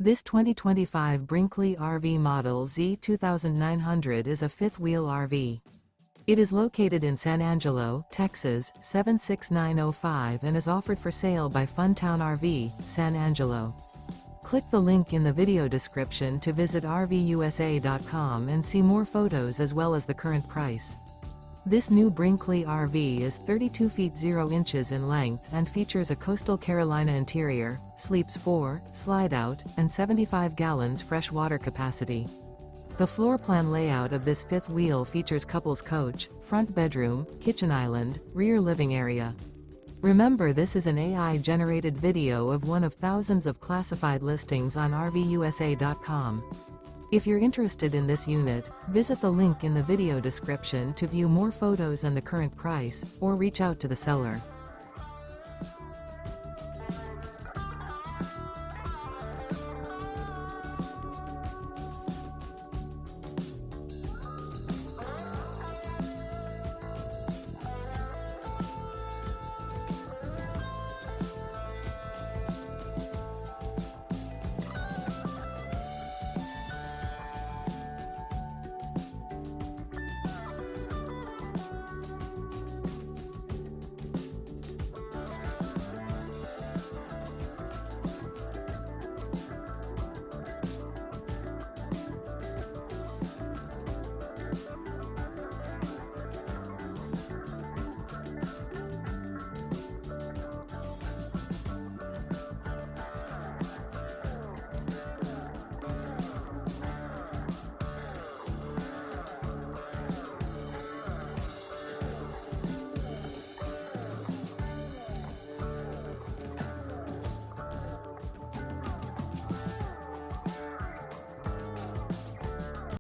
This 2025 Brinkley RV Model Z 2900 is a fifth-wheel RV. It is located in San Angelo, Texas, 76905 and is offered for sale by Funtown RV, San Angelo. Click the link in the video description to visit RVUSA.com and see more photos as well as the current price. This new Brinkley RV is 32 feet 0 inches in length and features a coastal Carolina interior, sleeps 4, slide-out, and 75 gallons fresh water capacity. The floor plan layout of this fifth wheel features couples coach, front bedroom, kitchen island, rear living area. Remember, this is an AI-generated video of one of thousands of classified listings on RVUSA.com. If you're interested in this unit, visit the link in the video description to view more photos and the current price, or reach out to the seller.